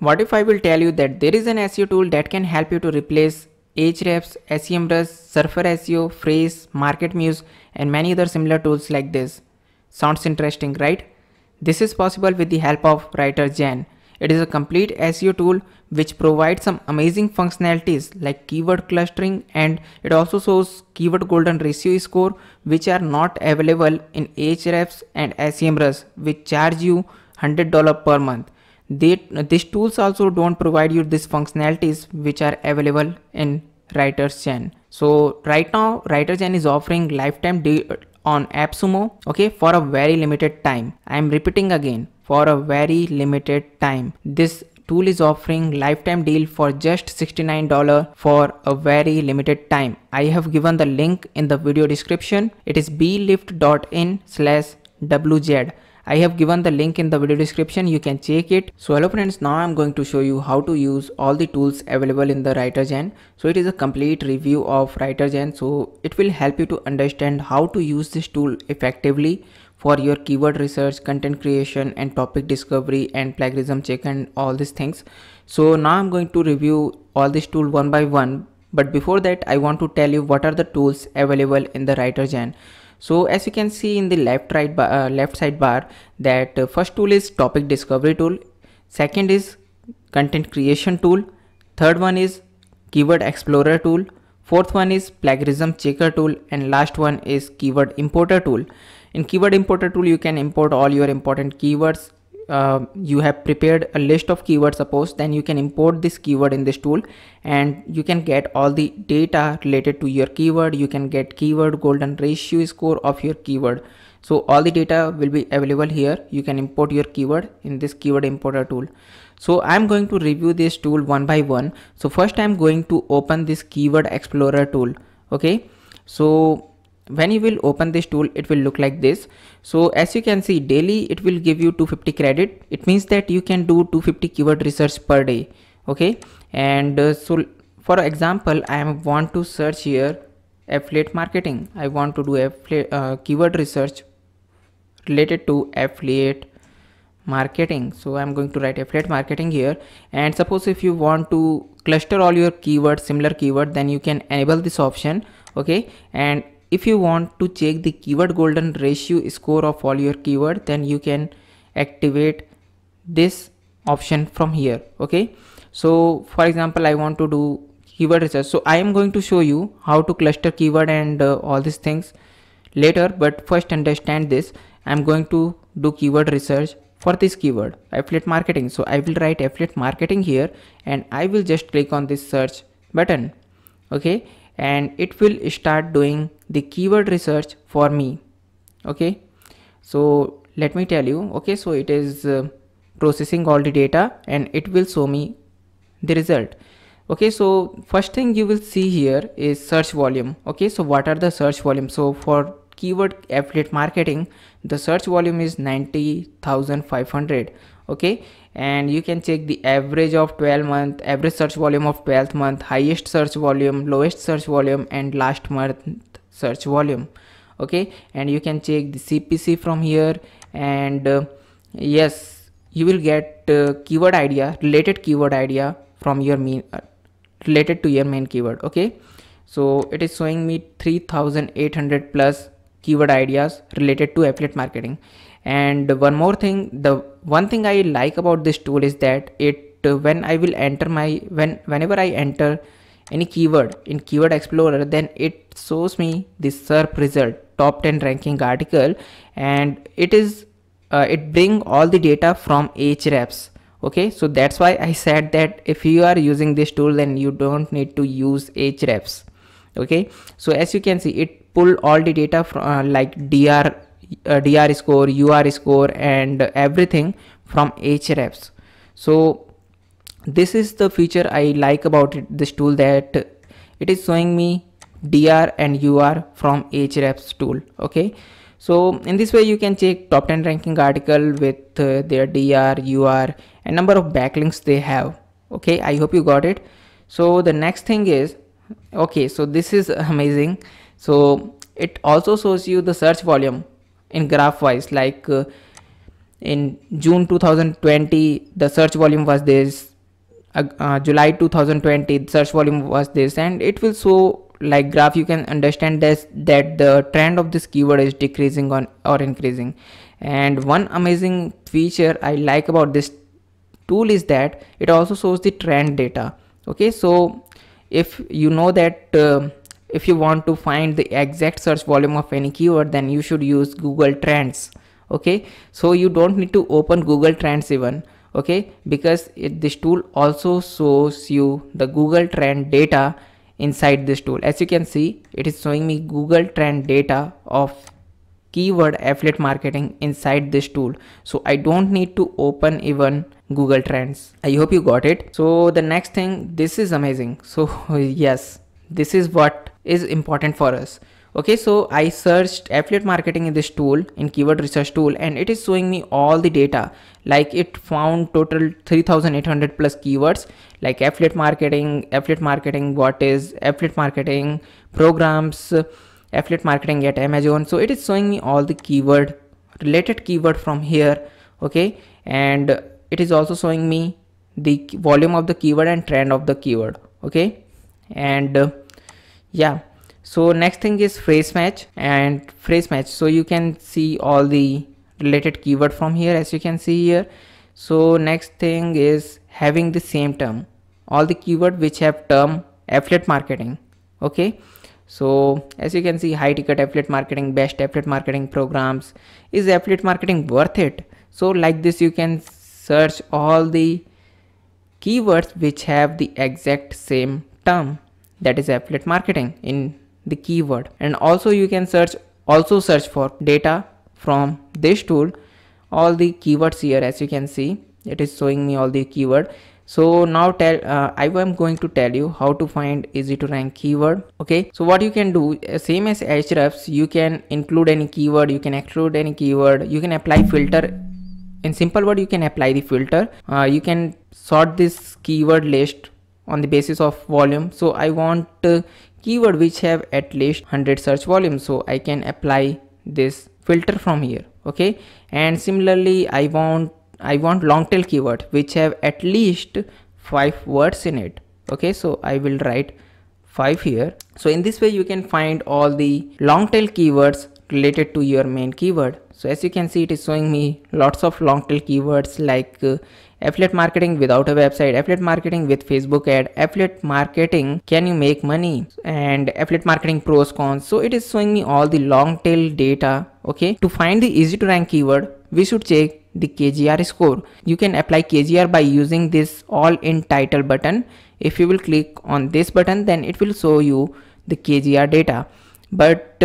What if I will tell you that there is an SEO tool that can help you to replace Ahrefs, SEMrush, Surfer SEO, Phrase, MarketMuse and many other similar tools like this. Sounds interesting, right? This is possible with the help of WriterGen. It is a complete SEO tool which provides some amazing functionalities like keyword clustering, and it also shows keyword golden ratio score which are not available in Ahrefs and SEMrush, which charge you $100 per month. These tools also don't provide you these functionalities which are available in WriterGen. So right now WriterGen is offering lifetime deal on AppSumo, okay, for a very limited time. I am repeating again, for a very limited time. This tool is offering lifetime deal for just $69 for a very limited time. I have given the link in the video description. It is blift.in/wz. I have given the link in the video description, you can check it. So hello friends, now I am going to show you how to use all the tools available in the WriterGen. So it is a complete review of WriterGen, so it will help you to understand how to use this tool effectively for your keyword research, content creation and topic discovery and plagiarism check and all these things. So now I'm going to review all this tool one by one, but before that I want to tell you what are the tools available in the WriterGen. So as you can see in the left side bar, that first tool is topic discovery tool, second is content creation tool, third one is keyword explorer tool, fourth one is plagiarism checker tool, and last one is keyword importer tool. In keyword importer tool you can import all your important keywords. You have prepared a list of keywords, suppose, then you can import this keyword in this tool and you can get all the data related to your keyword. You can get keyword golden ratio score of your keyword. So all the data will be available here. You can import your keyword in this keyword importer tool. So I'm going to review this tool one by one. So first I'm going to open this keyword explorer tool. Okay, so when you will open this tool, it will look like this. So as you can see, daily it will give you 250 credit. It means that you can do 250 keyword research per day. Okay, and so for example, I want to search here affiliate marketing. I want to do keyword research related to affiliate marketing. So I'm going to write affiliate marketing here, and suppose if you want to cluster all your keywords, similar keyword, then you can enable this option. Okay, and if you want to check the keyword golden ratio score of all your keyword, then you can activate this option from here. Okay, so for example, I want to do keyword research, so I am going to show you how to cluster keyword and all these things later, but first understand this. I'm going to do keyword research for this keyword affiliate marketing. So I will write affiliate marketing here and I will just click on this search button. Okay, and it will start doing the keyword research for me. Okay, so let me tell you. Okay, so it is processing all the data and it will show me the result. Okay, so first thing you will see here is search volume. Okay, so what are the search volume? So for keyword affiliate marketing, the search volume is 90,500. Okay, and you can check the average of 12 month, average search volume of 12th month, highest search volume, lowest search volume and last month search volume. Okay, and you can check the CPC from here, and yes, you will get keyword idea, related keyword idea from your main related to your main keyword. Okay, so it is showing me 3,800 plus keyword ideas related to affiliate marketing. And one more thing, the one thing I like about this tool is that it when I will enter whenever I enter any keyword in keyword explorer, then it shows me the SERP result, top 10 ranking article, and it is it bring all the data from Ahrefs. Okay, so that's why I said that if you are using this tool, then you don't need to use Ahrefs. Okay, so as you can see, it pull all the data from like DR score, UR score and everything from Ahrefs. So this is the feature I like about this tool, that it is showing me DR and UR from Ahrefs tool. Okay, so in this way you can check top 10 ranking article with their DR, UR and number of backlinks they have. Okay, I hope you got it. So the next thing is, okay, so this is amazing. So it also shows you the search volume in graph wise, like in June 2020 the search volume was this, July 2020 search volume was this, and it will show like graph. You can understand this, that the trend of this keyword is decreasing on or increasing. And one amazing feature I like about this tool is that it also shows the trend data. Okay, so if you know that if you want to find the exact search volume of any keyword, then you should use Google Trends. Okay, so you don't need to open Google Trends even. Okay, because this tool also shows you the Google Trend data inside this tool. As you can see, it is showing me Google Trend data of keyword affiliate marketing inside this tool, so I don't need to open even Google Trends. I hope you got it. So the next thing, this is amazing. So yes, this is what is important for us. Okay, so I searched affiliate marketing in this tool, in keyword research tool, and it is showing me all the data. Like it found total 3800 plus keywords like affiliate marketing, what is affiliate marketing programs, affiliate marketing at Amazon. So it is showing me all the keyword related keyword from here. Okay, and it is also showing me the volume of the keyword and trend of the keyword. Okay, and yeah, so next thing is phrase match and phrase match. So you can see all the related keyword from here, as you can see here. So next thing is having the same term, all the keyword which have term affiliate marketing. Okay, so as you can see, high ticket affiliate marketing, best affiliate marketing programs, is affiliate marketing worth it? So like this, you can search all the keywords which have the exact same term, that is affiliate marketing, in the keyword. And also you can search for data from this tool, all the keywords here. As you can see, it is showing me all the keyword. So now I am going to tell you how to find easy to rank keyword. Okay, so what you can do, same as Ahrefs, you can include any keyword, you can exclude any keyword, you can apply filter. In simple word, you can apply the filter. You can sort this keyword list on the basis of volume. So I want keyword which have at least 100 search volume, so I can apply this filter from here. Okay, and similarly I want long tail keyword which have at least 5 words in it. Okay, so I will write 5 here. So in this way you can find all the long tail keywords related to your main keyword. So as you can see, it is showing me lots of long tail keywords like affiliate marketing without a website, affiliate marketing with Facebook ad, affiliate marketing, can you make money, and affiliate marketing pros cons. So it is showing me all the long tail data. Okay, to find the easy to rank keyword, we should check the KGR score. You can apply KGR by using this all in title button. If you will click on this button, then it will show you the KGR data. But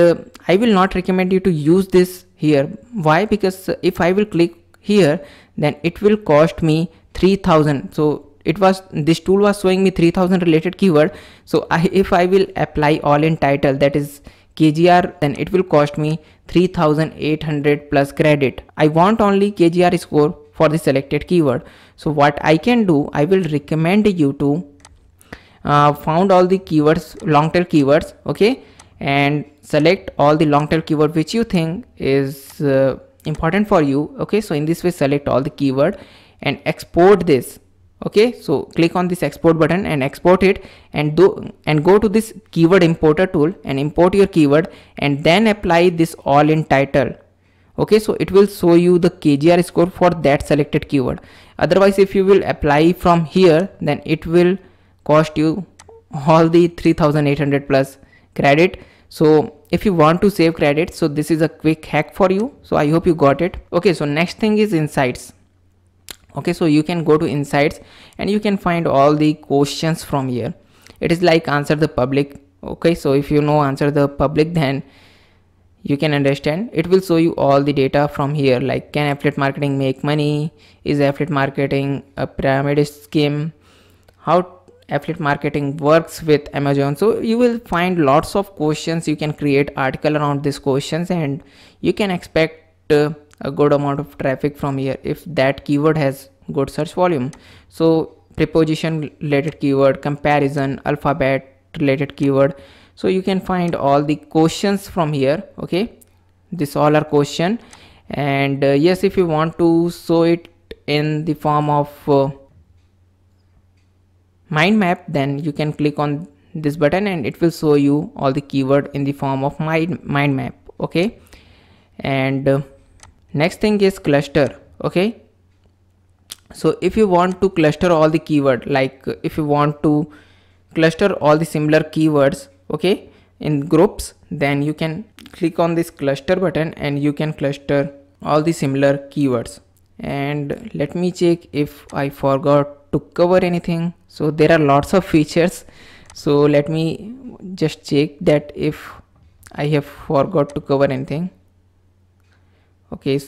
I will not recommend you to use this here. Why? Because if I will click here, then it will cost me 3000. So this tool was showing me 3000 related keyword. So if I will apply all in title, that is KGR, then it will cost me 3800 plus credit. I want only KGR score for the selected keyword. So what I can do, I will recommend you to found all the keywords, long tail keywords. Okay, and select all the long tail keyword which you think is important for you. Okay, so in this way select all the keyword and export this. Okay, so click on this export button and export it, and go to this keyword importer tool and import your keyword, and then apply this all in title. Okay, so it will show you the KGR score for that selected keyword. Otherwise, if you will apply from here, then it will cost you all the 3800 plus credit. So if you want to save credit, so this is a quick hack for you. So I hope you got it. Okay, so next thing is insights. Okay, so you can go to insights and you can find all the questions from here. It is like answer the public. Okay, so if you know answer the public, then you can understand. It will show you all the data from here, like can affiliate marketing make money, is affiliate marketing a pyramid scheme, how affiliate marketing works with Amazon. So you will find lots of questions. You can create article around these questions, and you can expect a good amount of traffic from here if that keyword has good search volume. So preposition related keyword, comparison, alphabet related keyword. So you can find all the questions from here. Okay, this all are question, and yes, if you want to show it in the form of mind map, then you can click on this button and it will show you all the keyword in the form of mind map. Okay, and next thing is cluster. Okay, so if you want to cluster all the keyword, like if you want to cluster all the similar keywords, okay, in groups, then you can click on this cluster button and you can cluster all the similar keywords. And let me check if I forgot to cover anything. So there are lots of features, so let me just check that if I have forgot to cover anything. Okay,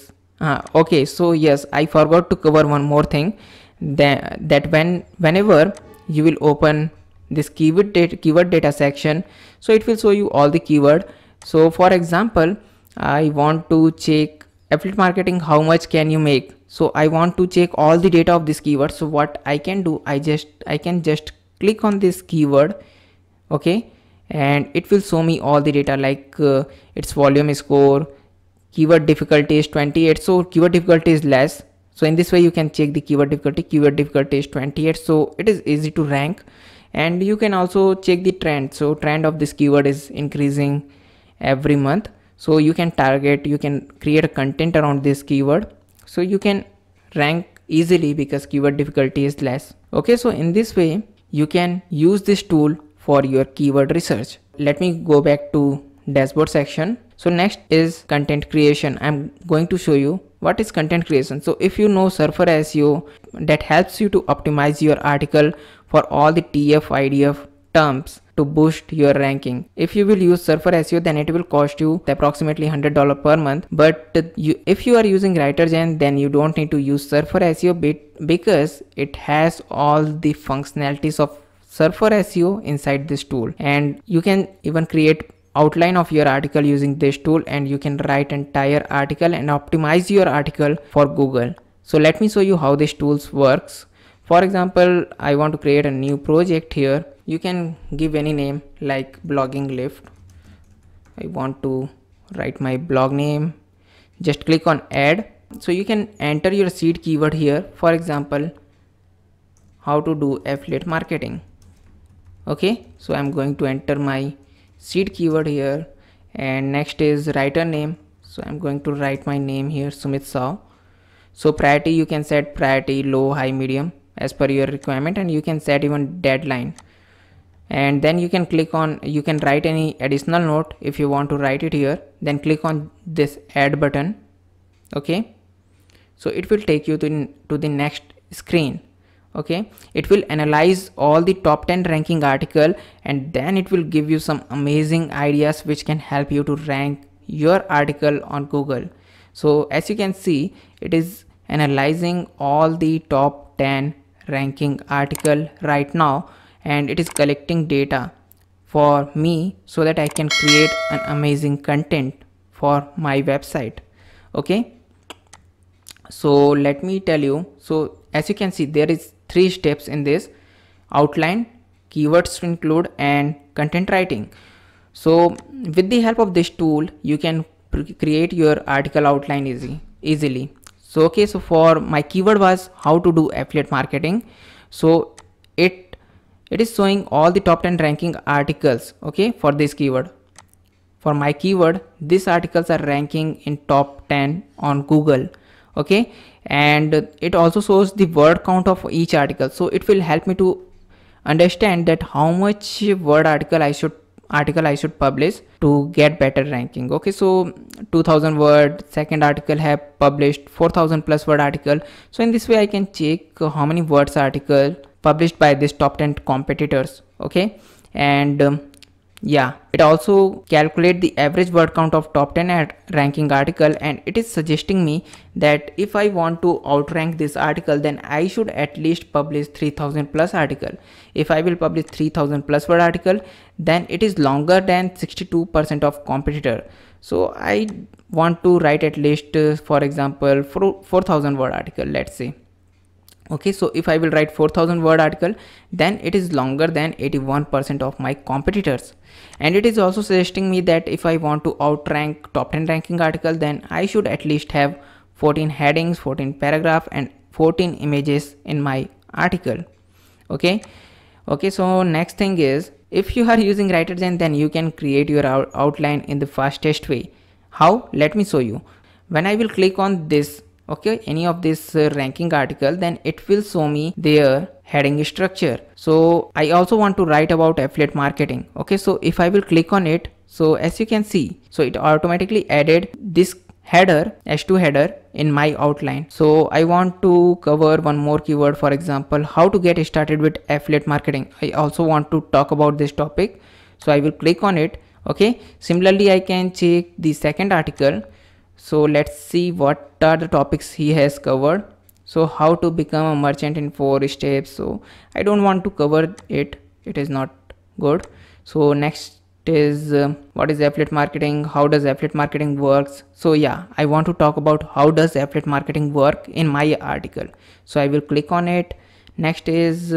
okay, so yes, I forgot to cover one more thing, that whenever you will open this keyword data section, so it will show you all the keyword. So for example, I want to check affiliate marketing, how much can you make. So I want to check all the data of this keyword. So what I can do, I can just click on this keyword, okay, and it will show me all the data, like its volume score, keyword difficulty is 28, so keyword difficulty is less. So in this way you can check the keyword difficulty is 28, so it is easy to rank. And you can also check the trend, so trend of this keyword is increasing every month, so you can target, you can create a content around this keyword, so you can rank easily because keyword difficulty is less. Okay, so in this way you can use this tool for your keyword research. Let me go back to dashboard section. So next is content creation. I'm going to show you what is content creation. So if you know Surfer SEO, that helps you to optimize your article for all the TF IDF terms to boost your ranking. If you will use Surfer SEO, then it will cost you approximately $100 per month. But if you are using WriterGen, then you don't need to use Surfer SEO because it has all the functionalities of Surfer SEO inside this tool, and you can even create outline of your article using this tool, and you can write entire article and optimize your article for Google. So let me show you how this tools works. For example, I want to create a new project here. You can give any name like blogging lift. I want to write my blog name. Just click on add. So you can enter your seed keyword here. For example, how to do affiliate marketing. Okay, so I'm going to enter my seed keyword here, and next is writer name. So I'm going to write my name here, Sumit Saw. So priority, you can set priority low, high, medium as per your requirement, and you can set even deadline. And then you can click on, you can write any additional note if you want to write it here, then click on this add button. Okay, so it will take you to the next screen. Okay, it will analyze all the top 10 ranking article, and then it will give you some amazing ideas which can help you to rank your article on Google. So as you can see, it is analyzing all the top 10 ranking article right now, and it is collecting data for me so that I can create an amazing content for my website. Okay, so let me tell you. So as you can see, there is 3 steps in this: outline, keywords to include, and content writing. So with the help of this tool, you can create your article outline easily. So okay, so for my keyword was how to do affiliate marketing. So it is showing all the top 10 ranking articles. Okay, for this keyword, for my keyword, these articles are ranking in top 10 on Google. Okay, and it also shows the word count of each article, so it will help me to understand that how much word article I should publish to get better ranking. Okay, so 2000 word, second article have published 4000 plus word article. So in this way I can check how many words article published by this top 10 competitors. Okay, and yeah, it also calculate the average word count of top 10 ranking article, and it is suggesting me that if I want to outrank this article, then I should at least publish 3000 plus article. If I will publish 3000 plus word article, then it is longer than 62% of competitor. So I want to write at least for example 4000 word article, let's say. Okay, so if I will write 4000 word article, then it is longer than 81% of my competitors. And it is also suggesting me that if I want to outrank top 10 ranking article, then I should at least have 14 headings, 14 paragraph, and 14 images in my article. Okay, Okay, so next thing is, if you are using WriterGen, then you can create your outline in the fastest way. How? Let me show you. When I will click on this, okay, any of this ranking article, then it will show me their heading structure. So I also want to write about affiliate marketing. Okay, so if I will click on it, so as you can see, so it automatically added this header, H2 header in my outline. So I want to cover one more keyword, for example, how to get started with affiliate marketing. I also want to talk about this topic, so I will click on it. Okay, similarly I can check the second article. So let's see what are the topics he has covered. So how to become a merchant in 4 steps. So I don't want to cover it, it is not good. So next is what is affiliate marketing, how does affiliate marketing works. So yeah, I want to talk about how does affiliate marketing work in my article. So I will click on it. Next is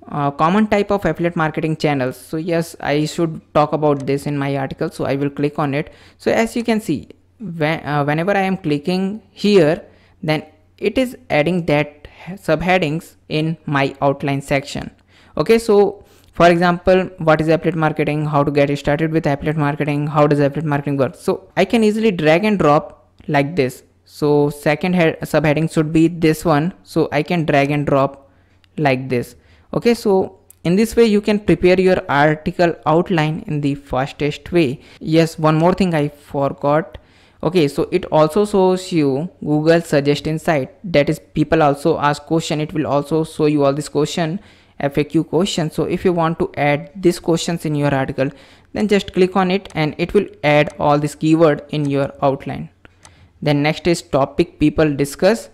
common type of affiliate marketing channels. So yes, I should talk about this in my article, so I will click on it. So as you can see, whenever I am clicking here, then it is adding that subheadings in my outline section. Okay, so for example, what is affiliate marketing, how to get started with affiliate marketing, how does affiliate marketing work. So I can easily drag and drop like this. So second subheading should be this one, so I can drag and drop like this. Okay, so in this way you can prepare your article outline in the fastest way. Yes, one more thing I forgot. Okay, so it also shows you Google Suggest Insight, that is people also ask question, it will also show you all this question, FAQ question. So if you want to add these questions in your article, then just click on it and it will add all this keyword in your outline. Then next is topic people discuss,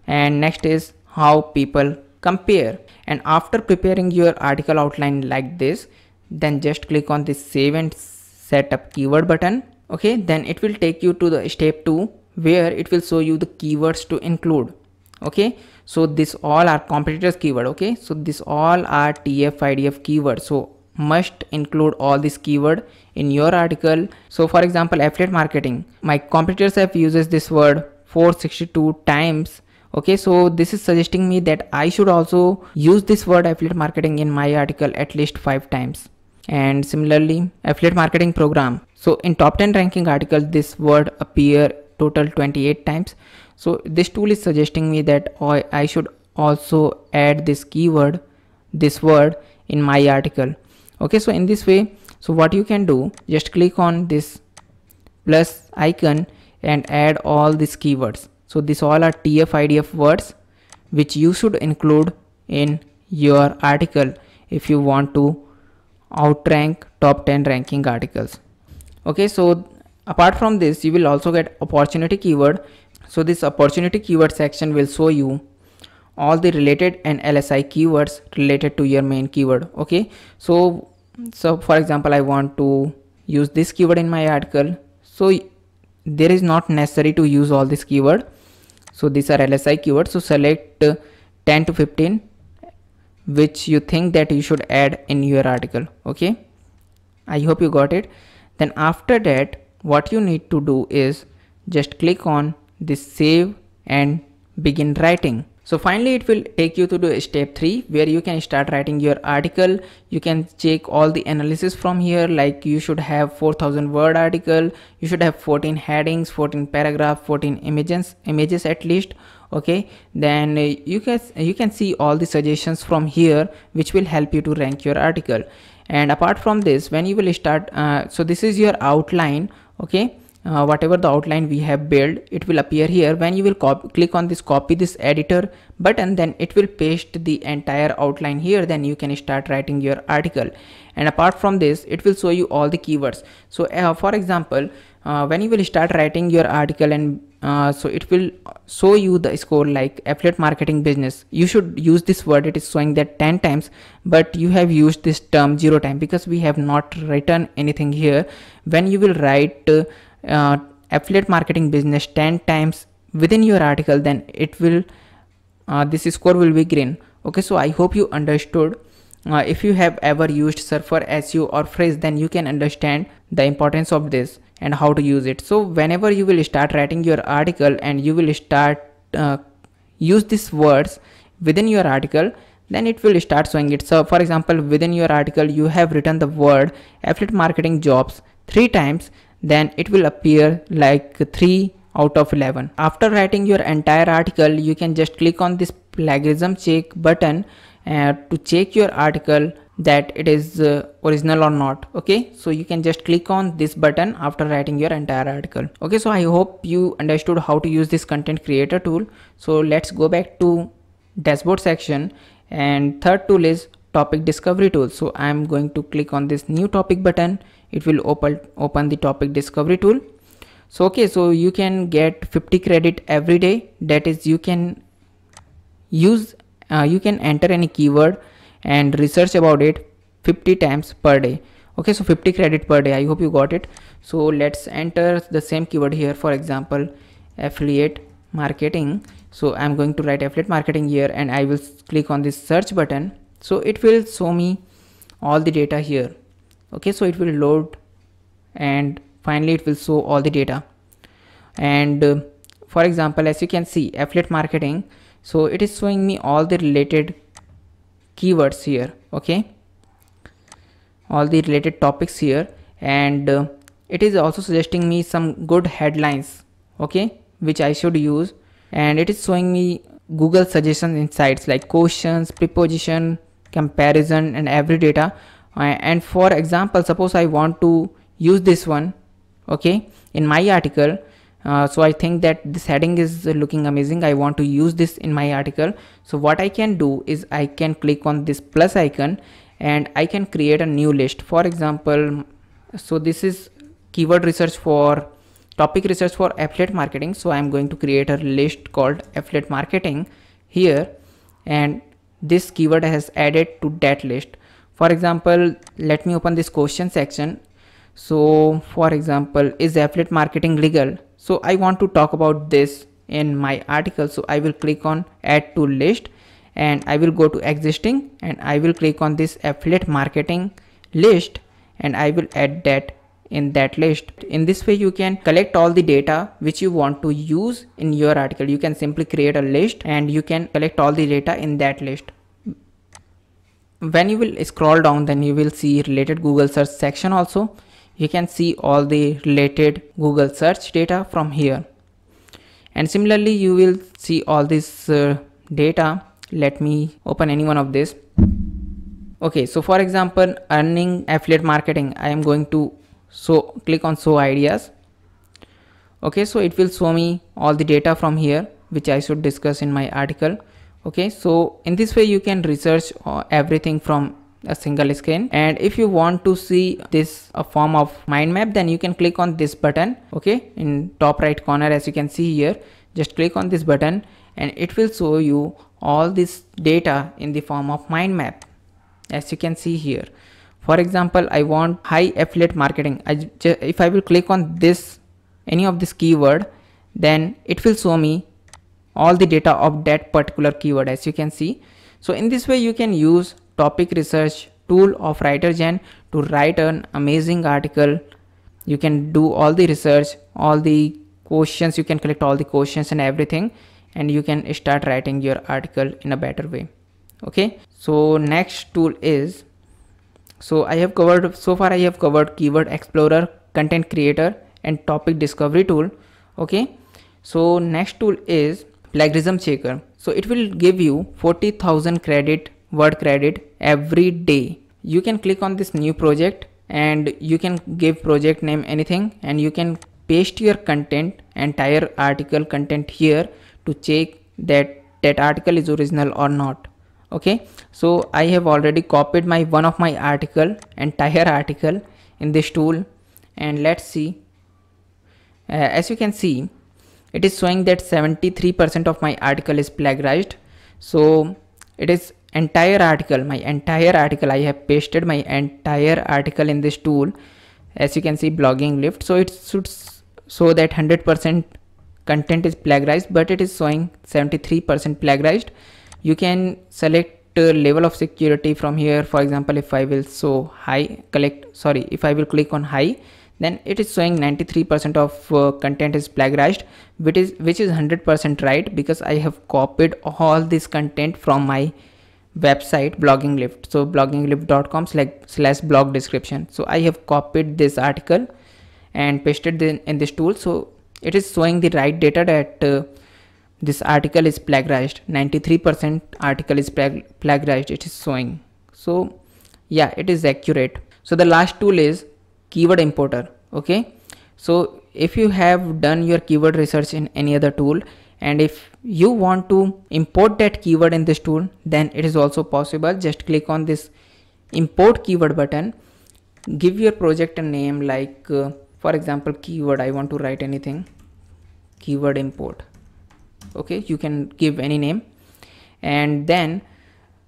and next is how people compare. And after preparing your article outline like this, then just click on this save and setup keyword button. Okay, then it will take you to the step 2 where it will show you the keywords to include. Okay, so this all are competitors keyword. Okay, so this all are TF IDF keywords, so must include all this keyword in your article. So for example, affiliate marketing, my competitors have uses this word 462 times. Okay, so this is suggesting me that I should also use this word affiliate marketing in my article at least 5 times. And similarly, affiliate marketing program, so in top 10 ranking article this word appear total 28 times. So this tool is suggesting me that I should also add this keyword, this word in my article. Okay, so in this way, so what you can do, just click on this plus icon and add all these keywords. So these all are TF IDF words which you should include in your article if you want to outrank top 10 ranking articles. Okay, so apart from this, you will also get opportunity keyword. So this opportunity keyword section will show you all the related and LSI keywords related to your main keyword. Okay, so for example, I want to use this keyword in my article, so there is not necessary to use all this keyword. So these are LSI keywords, so select 10 to 15 which you think that you should add in your article. Okay, I hope you got it. Then after that, what you need to do is just click on this save and begin writing. So finally it will take you to the step 3 where you can start writing your article. You can check all the analysis from here, like you should have 4000 word article, you should have 14 headings, 14 paragraph, 14 images at least. Okay, then you can see all the suggestions from here which will help you to rank your article. And apart from this, when you will start so this is your outline. Okay, whatever the outline we have built, it will appear here. When you will click on this copy this editor button, then it will paste the entire outline here. Then you can start writing your article. And apart from this, it will show you all the keywords. So for example, when you will start writing your article, and so it will show you the score like affiliate marketing business, you should use this word. It is showing that 10 times, but you have used this term 0 time because we have not written anything here. When you will write affiliate marketing business 10 times within your article, then it will this score will be green. Okay, so I hope you understood. If you have ever used Surfer, SEO or Phrase, then you can understand the importance of this and how to use it. So whenever you will start writing your article and you will start use these words within your article, then it will start showing it. So for example, within your article you have written the word affiliate marketing jobs 3 times, then it will appear like 3 out of 11. After writing your entire article, you can just click on this plagiarism check button to check your article that it is original or not. Okay, so you can just click on this button after writing your entire article. Okay, so I hope you understood how to use this content creator tool. So let's go back to dashboard section, and third tool is topic discovery tool. So I'm going to click on this new topic button. It will open the topic discovery tool. So okay, so you can get 50 credit every day. That is, you can use you can enter any keyword and research about it 50 times per day. Okay, so 50 credit per day. I hope you got it. So let's enter the same keyword here. For example, affiliate marketing. So I'm going to write affiliate marketing here, and I will click on this search button. So it will show me all the data here. Okay, so it will load, and finally it will show all the data. And for example, as you can see, affiliate marketing, so it is showing me all the related keywords here. Okay, all the related topics here, and it is also suggesting me some good headlines, okay, which I should use. And it is showing me Google suggestion insights like questions, preposition, comparison, and every data. And for example, suppose I want to use this one, okay, in my article. So I think that this heading is looking amazing. I want to use this in my article. So what I can do is I can click on this plus icon, and I can create a new list. For example, so this is keyword research for topic research for affiliate marketing. So I'm going to create a list called affiliate marketing here, and this keyword has added to that list. For example, let me open this question section. So for example, is affiliate marketing legal? So I want to talk about this in my article. So I will click on add to list, and I will go to existing, and I will click on this affiliate marketing list, and I will add that in that list. In this way you can collect all the data which you want to use in your article. You can simply create a list and you can collect all the data in that list. When you will scroll down, then you will see related Google search section also. You can see all the related Google search data from here, and similarly you will see all this data. Let me open any one of this. Okay, so for example, earning affiliate marketing, I am going to click on show ideas. Okay, so it will show me all the data from here which I should discuss in my article. Okay, so in this way you can research everything from a single screen. And if you want to see this a form of mind map, then you can click on this button. Okay, in top right corner, as you can see here, just click on this button and it will show you all this data in the form of mind map, as you can see here. For example, I want high affiliate marketing. If I will click on this, any of this keyword, then it will show me all the data of that particular keyword, as you can see. So in this way you can use topic research tool of WriterGen to write an amazing article. You can do all the research, all the questions, you can collect all the questions and everything, and you can start writing your article in a better way. Okay, so next tool is, so I have covered, so far I have covered Keyword Explorer, Content Creator and Topic Discovery tool. Okay, so next tool is Plagiarism Checker. So it will give you 40,000 credit, word credit every day. You can click on this new project and you can give project name anything, and you can paste your content, entire article content here to check that that article is original or not. Okay, so I have already copied one of my article, entire article, in this tool, and let's see. As you can see, it is showing that 73% of my article is plagiarized. So it is entire article, my entire article. I have pasted my entire article in this tool. As you can see, blogging lift. So it should show that 100% content is plagiarized, but it is showing 73% plagiarized. You can select level of security from here. For example, if I will show high, if I will click on high, then it is showing 93% of content is plagiarized, which is 100% right, because I have copied all this content from my website Blogging Lift. So blogginglift.com/blog description. So I have copied this article and pasted in this tool. So it is showing the right data that this article is plagiarized. 93% article is plagiarized, it is showing. So yeah, it is accurate. So the last tool is keyword importer. Okay, so if you have done your keyword research in any other tool, and if you want to import that keyword in this tool, then it is also possible. Just click on this import keyword button, give your project a name like for example keyword. I want to write anything, keyword import. Okay, you can give any name, and then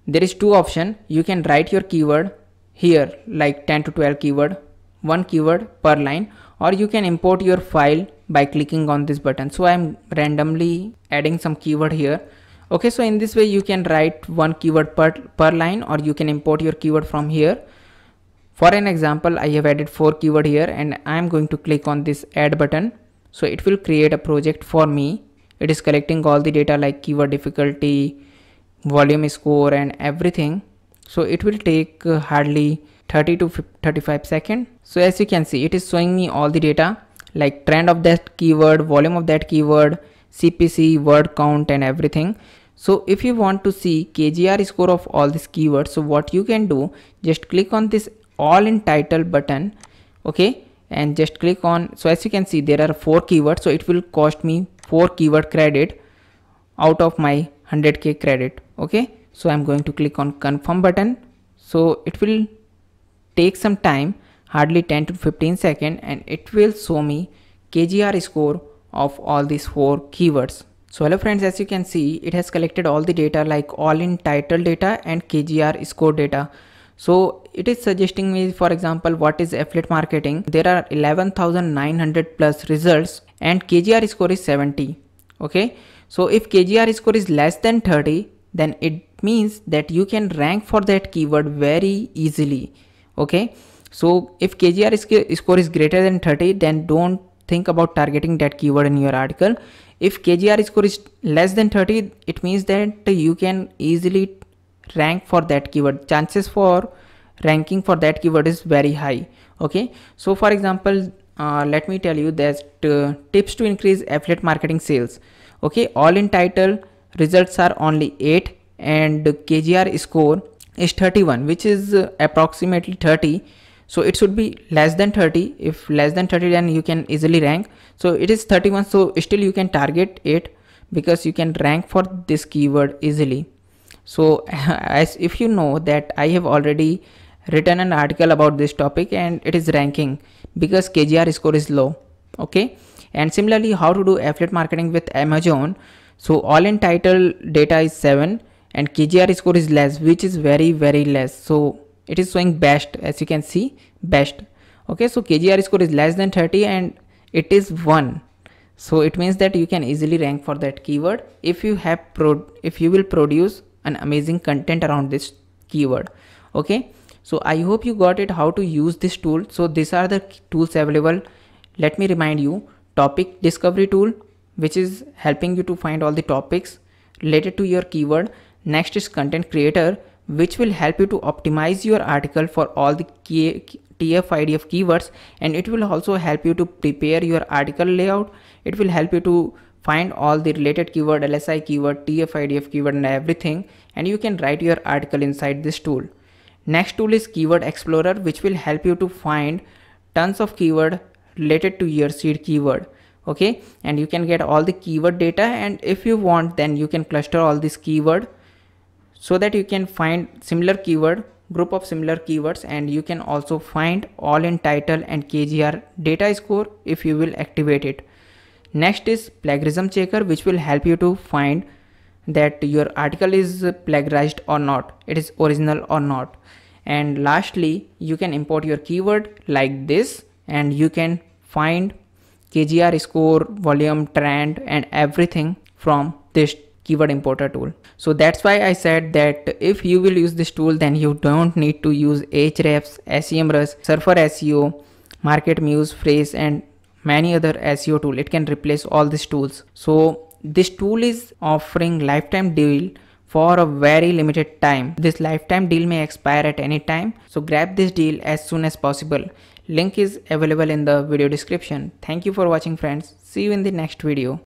there is two options. You can write your keyword here like 10 to 12 keyword, one keyword per line, or you can import your file by clicking on this button. So I'm randomly adding some keyword here. Okay, so in this way you can write one keyword per line, or you can import your keyword from here. For an example, I have added 4 keyword here, and I'm going to click on this add button. So it will create a project for me. It is collecting all the data like keyword difficulty, volume score, and everything. So it will take hardly 30 to 35 seconds. So as you can see, it is showing me all the data like trend of that keyword, volume of that keyword, CPC, word count, and everything. So if you want to see KGR score of all these keywords, so what you can do, just click on this all in title button. Okay, and just click on, so as you can see there are 4 keywords, so it will cost me 4 keyword credit out of my 100k credit. Okay, so I'm going to click on confirm button. So it will take some time, hardly 10 to 15 seconds, and it will show me KGR score of all these 4 keywords. So hello friends, as you can see, it has collected all the data like all in title data and KGR score data. So it is suggesting me, for example, what is affiliate marketing. There are 11,900 plus results and KGR score is 70. Okay, so if KGR score is less than 30, then it means that you can rank for that keyword very easily. Okay, so if KGR score is greater than 30, then don't think about targeting that keyword in your article. If KGR score is less than 30, it means that you can easily rank for that keyword. Chances for ranking for that keyword is very high. Okay, so for example, let me tell you that tips to increase affiliate marketing sales. Okay, all in title results are only 8 and KGR score is 31, which is approximately 30. So it should be less than 30. If less than 30, then you can easily rank. So it is 31, so still you can target it because you can rank for this keyword easily. So as if you know that I have already written an article about this topic and it is ranking because KGR score is low. Okay, and similarly how to do affiliate marketing with Amazon. So all in title data is 7 and KGR score is less, which is very less. So it is showing best, as you can see, best. Okay, so KGR score is less than 30 and it is 1. So it means that you can easily rank for that keyword if you have if you will produce an amazing content around this keyword. Okay, so I hope you got it how to use this tool. So these are the tools available. Let me remind you, topic discovery tool, which is helping you to find all the topics related to your keyword. Next is content creator, which will help you to optimize your article for all the TF-IDF keywords, and it will also help you to prepare your article layout. It will help you to find all the related keyword, LSI keyword, TF-IDF keyword and everything, and you can write your article inside this tool. Next tool is Keyword Explorer, which will help you to find tons of keyword related to your seed keyword. Okay, and you can get all the keyword data, and if you want, then you can cluster all this keyword so that you can find similar keyword, group of similar keywords, and you can also find all in title and KGR data score if you will activate it. Next is plagiarism checker, which will help you to find that your article is plagiarized or not, it is original or not. And lastly, you can import your keyword like this, and you can find KGR score, volume, trend, and everything from this keyword importer tool. So that's why I said that if you will use this tool, then you don't need to use Ahrefs, SEMrush, Surfer SEO, MarketMuse, Phrase, and many other SEO tool. It can replace all these tools. So this tool is offering lifetime deal for a very limited time. This lifetime deal may expire at any time, so grab this deal as soon as possible. Link is available in the video description. Thank you for watching friends. See you in the next video.